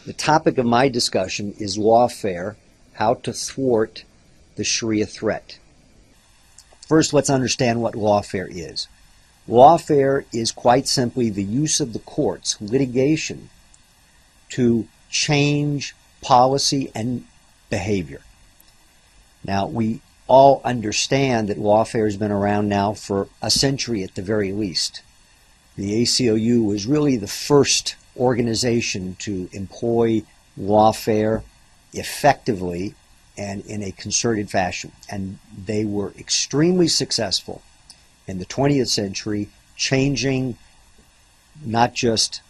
The topic of my discussion is lawfare, how to thwart the Sharia threat. First, let's understand what lawfare is. Lawfare is quite simply the use of the courts, litigation, to change policy and behavior. Now, we all understand that lawfare has been around now for a century at the very least. The ACLU was really the first organization to employ lawfare effectively and in a concerted fashion. And they were extremely successful in the 20th century, changing not just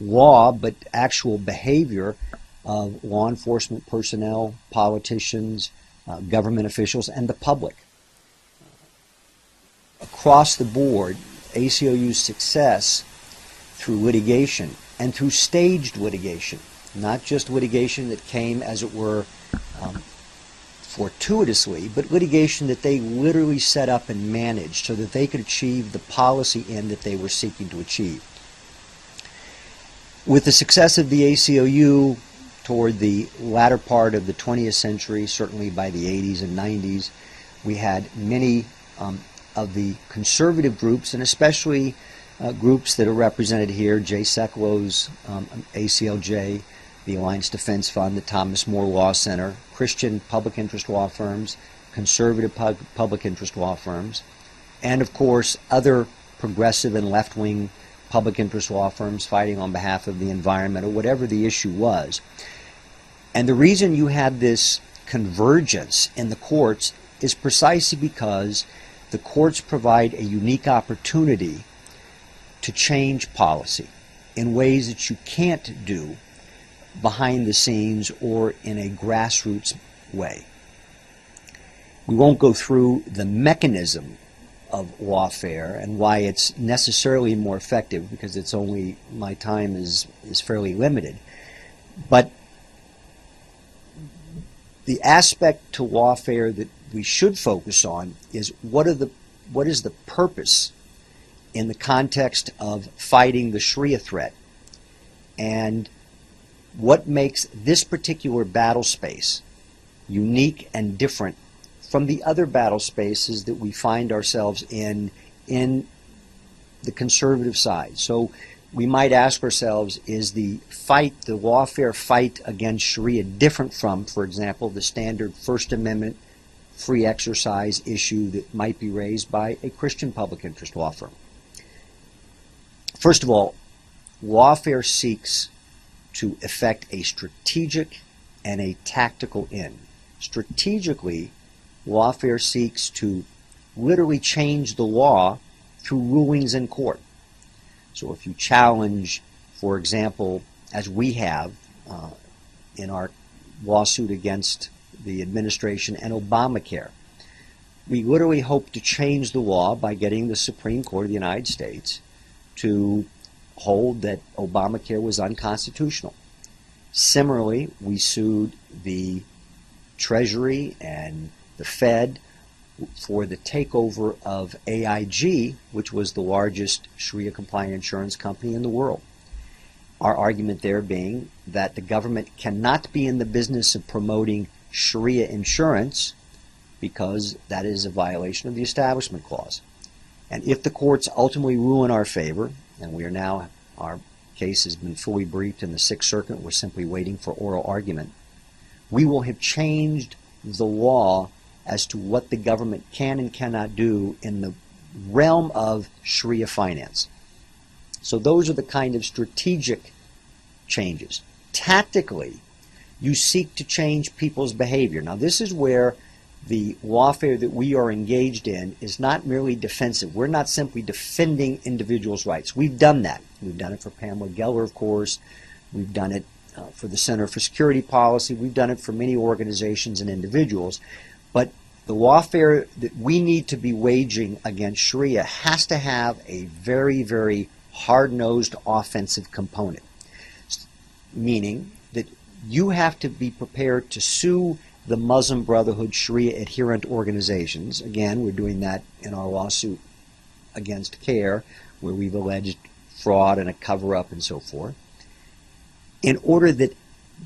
law, but actual behavior of law enforcement personnel, politicians, government officials, and the public. Across the board, ACLU's success through litigation and through staged litigation, not just litigation that came, as it were, fortuitously, but litigation that they literally set up and managed so that they could achieve the policy end that they were seeking to achieve. With the success of the ACLU toward the latter part of the 20th century, certainly by the 80s and 90s, we had many of the conservative groups, and especially groups that are represented here, Jay Sekulow's ACLJ, the Alliance Defense Fund, the Thomas More Law Center, Christian public interest law firms, conservative public interest law firms, and of course other progressive and left-wing public interest law firms fighting on behalf of the environment or whatever the issue was. And the reason you had this convergence in the courts is precisely because the courts provide a unique opportunity to change policy in ways that you can't do behind the scenes or in a grassroots way. We won't go through the mechanism of lawfare and why it's necessarily more effective, because it's only, my time is fairly limited. But the aspect to lawfare that we should focus on is what is the purpose in the context of fighting the Sharia threat, and what makes this particular battle space unique and different from the other battle spaces that we find ourselves in the conservative side. So we might ask ourselves, is the lawfare fight against Sharia different from, for example, the standard First Amendment free exercise issue that might be raised by a Christian public interest law firm? First of all, lawfare seeks to effect a strategic and a tactical end. Strategically, lawfare seeks to literally change the law through rulings in court. So if you challenge, for example, as we have in our lawsuit against the administration and Obamacare, we literally hope to change the law by getting the Supreme Court of the United States to hold that Obamacare was unconstitutional. Similarly, we sued the Treasury and the Fed for the takeover of AIG, which was the largest Sharia-compliant insurance company in the world. Our argument there being that the government cannot be in the business of promoting Sharia insurance because that is a violation of the Establishment Clause. And if the courts ultimately rule in our favor, and we are now, our case has been fully briefed in the Sixth Circuit, we're simply waiting for oral argument, we will have changed the law as to what the government can and cannot do in the realm of Sharia finance. So those are the kind of strategic changes. Tactically, you seek to change people's behavior. Now, this is where the lawfare that we are engaged in is not merely defensive. We're not simply defending individuals' rights. We've done that. We've done it for Pamela Geller, of course. We've done it for the Center for Security Policy. We've done it for many organizations and individuals. But the lawfare that we need to be waging against Sharia has to have a very, very hard-nosed offensive component, meaning that you have to be prepared to sue the Muslim Brotherhood Sharia adherent organizations. Again, we're doing that in our lawsuit against CARE, where we've alleged fraud and a cover-up and so forth. in order that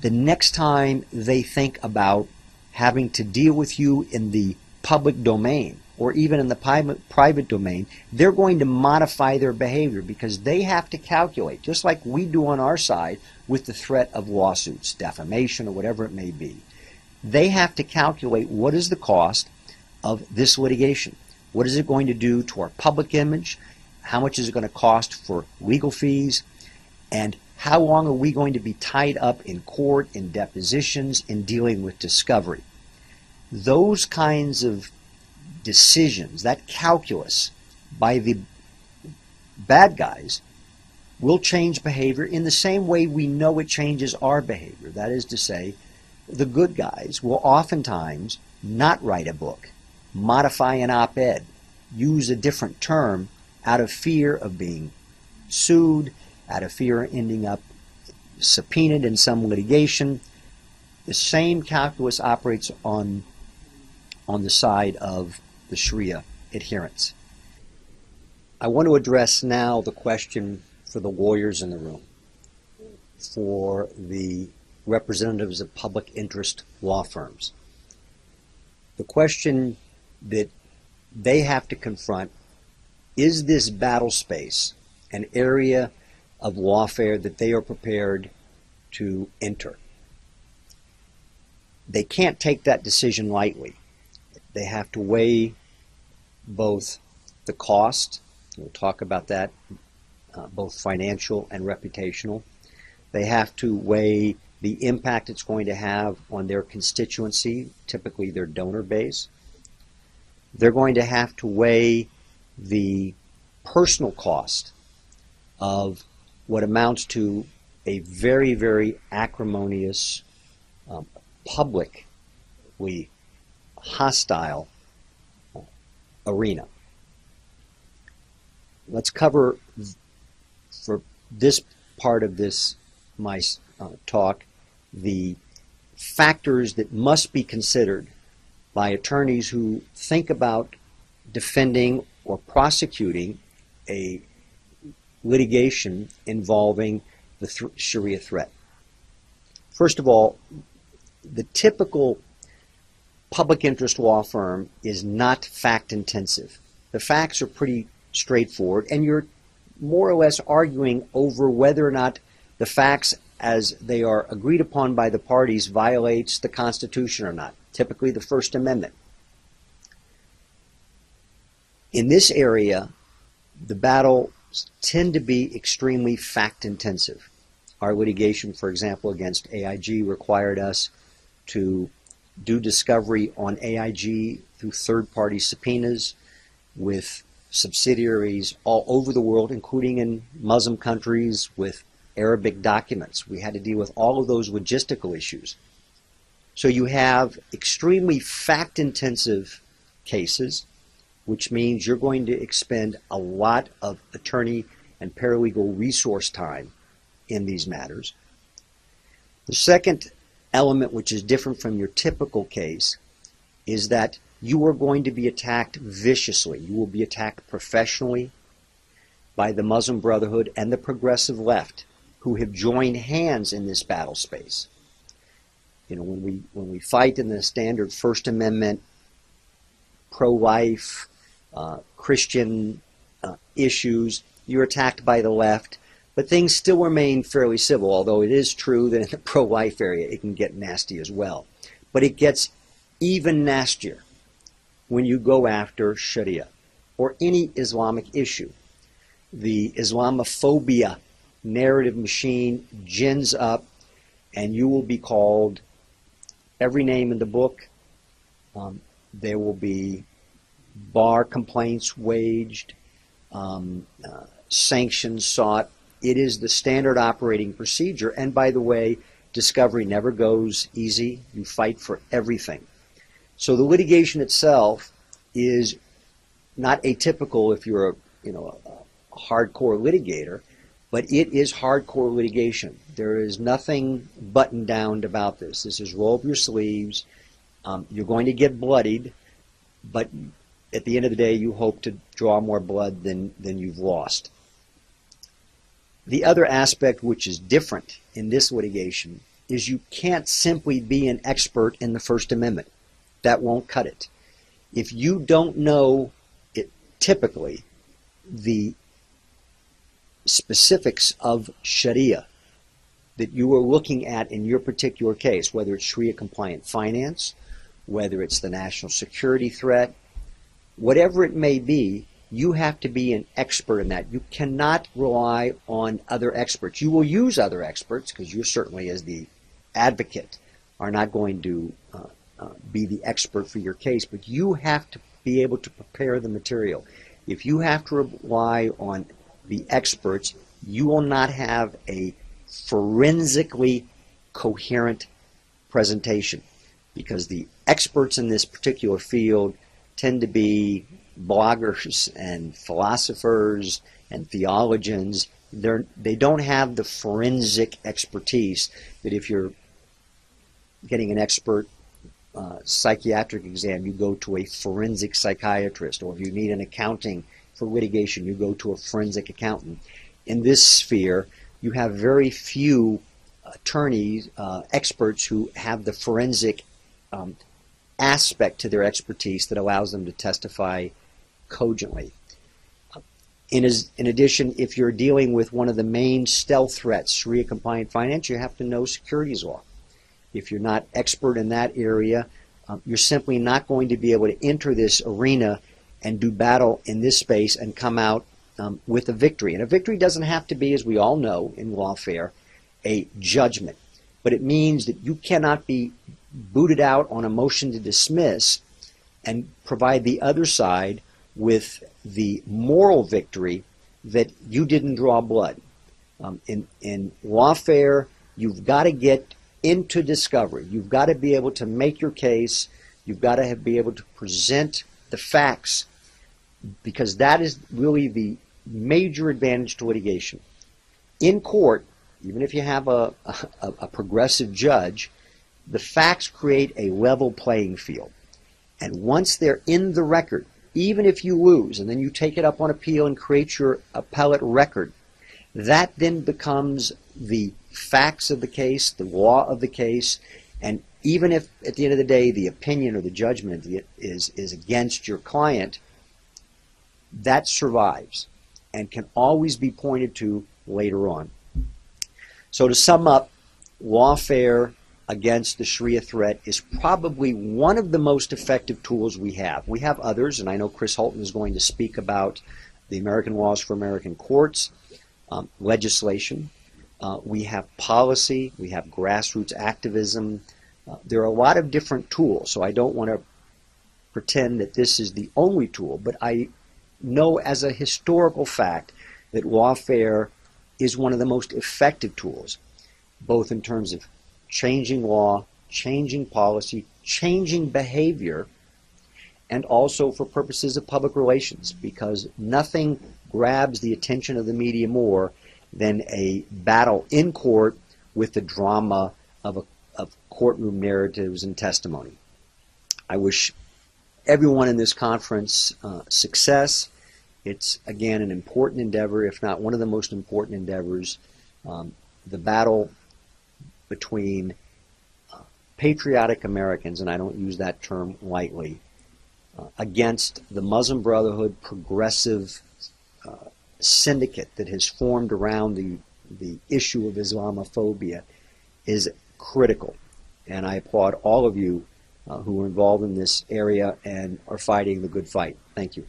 the next time they think about having to deal with you in the public domain or even in the private domain, they're going to modify their behavior because they have to calculate, just like we do on our side with the threat of lawsuits, defamation, or whatever it may be. They have to calculate what is the cost of this litigation. What is it going to do to our public image? How much is it going to cost for legal fees? And how long are we going to be tied up in court, in depositions, in dealing with discovery? Those kinds of decisions, that calculus by the bad guys, will change behavior in the same way we know it changes our behavior. That is to say, the good guys will oftentimes not write a book, modify an op-ed, use a different term out of fear of being sued, out of fear of ending up subpoenaed in some litigation. The same calculus operates on the side of the Sharia adherents. I want to address now the question for the lawyers in the room, for the representatives of public interest law firms. The question that they have to confront: is this battle space an area of lawfare that they are prepared to enter? They can't take that decision lightly. They have to weigh both the cost, we'll talk about that, both financial and reputational. They have to weigh the impact it's going to have on their constituency, typically their donor base. They're going to have to weigh the personal cost of what amounts to a very, very acrimonious, publicly hostile arena. Let's cover, for this part of my talk, the factors that must be considered by attorneys who think about defending or prosecuting a litigation involving the Sharia threat. First of all, the typical public interest law firm is not fact intensive. The facts are pretty straightforward, and you're more or less arguing over whether or not the facts as they are agreed upon by the parties violates the Constitution or not, typically the First Amendment. In this area, the battles tend to be extremely fact intensive. Our litigation, for example, against AIG required us to do discovery on AIG through third-party subpoenas with subsidiaries all over the world, including in Muslim countries, with Arabic documents. We had to deal with all of those logistical issues. So you have extremely fact-intensive cases, which means you're going to expend a lot of attorney and paralegal resource time in these matters. The second element, which is different from your typical case, is that you are going to be attacked viciously. You will be attacked professionally by the Muslim Brotherhood and the progressive left, who have joined hands in this battle space. You know, when we fight in the standard First Amendment, pro-life, Christian issues, you're attacked by the left, but things still remain fairly civil, although it is true that in the pro-life area it can get nasty as well. But it gets even nastier when you go after Sharia or any Islamic issue. The Islamophobia narrative machine gins up, and you will be called every name in the book. There will be bar complaints waged, sanctions sought. It is the standard operating procedure. And by the way, discovery never goes easy. You fight for everything. So the litigation itself is not atypical if you're a hardcore litigator, but it is hardcore litigation. There is nothing buttoned down about this. This is roll up your sleeves. You're going to get bloodied, but at the end of the day, you hope to draw more blood than you've lost. The other aspect which is different in this litigation is you can't simply be an expert in the First Amendment. That won't cut it. If you don't know it, typically the specifics of Sharia that you are looking at in your particular case, whether it's Sharia compliant finance, whether it's the national security threat, whatever it may be, you have to be an expert in that. You cannot rely on other experts. You will use other experts because you certainly, as the advocate, are not going to be the expert for your case, but you have to be able to prepare the material. If you have to rely on the experts, you will not have a forensically coherent presentation, because the experts in this particular field tend to be bloggers and philosophers and theologians. They don't have the forensic expertise that if you're getting an expert psychiatric exam, you go to a forensic psychiatrist, or if you need an accounting for litigation, you go to a forensic accountant. In this sphere, you have very few attorneys, experts who have the forensic aspect to their expertise that allows them to testify cogently. In addition, if you're dealing with one of the main stealth threats, Sharia compliant finance, you have to know securities law. If you're not expert in that area, you're simply not going to be able to enter this arena and do battle in this space and come out with a victory. And a victory doesn't have to be, as we all know in lawfare, a judgment. But it means that you cannot be booted out on a motion to dismiss and provide the other side with the moral victory that you didn't draw blood. In lawfare, you've got to get into discovery. You've got to be able to make your case. You've got to be able to present the facts, because that is really the major advantage to litigation. In court, even if you have a progressive judge, the facts create a level playing field. And once they're in the record, even if you lose and then you take it up on appeal and create your appellate record, that then becomes the facts of the case, the law of the case, and even if at the end of the day the opinion or the judgment is against your client, that survives and can always be pointed to later on. So to sum up, lawfare against the Sharia threat is probably one of the most effective tools we have. We have others, and I know Chris Holton is going to speak about the American Laws for American Courts, legislation. We have policy, we have grassroots activism. There are a lot of different tools, so I don't want to pretend that this is the only tool, but I know as a historical fact that lawfare is one of the most effective tools, both in terms of changing law, changing policy, changing behavior, and also for purposes of public relations, because nothing grabs the attention of the media more than a battle in court with the drama of courtroom narratives and testimony. I wish everyone in this conference success. It's, again, an important endeavor, if not one of the most important endeavors. The battle between patriotic Americans, and I don't use that term lightly, against the Muslim Brotherhood progressive syndicate that has formed around the issue of Islamophobia is critical. And I applaud all of you who are involved in this area and are fighting the good fight. Thank you.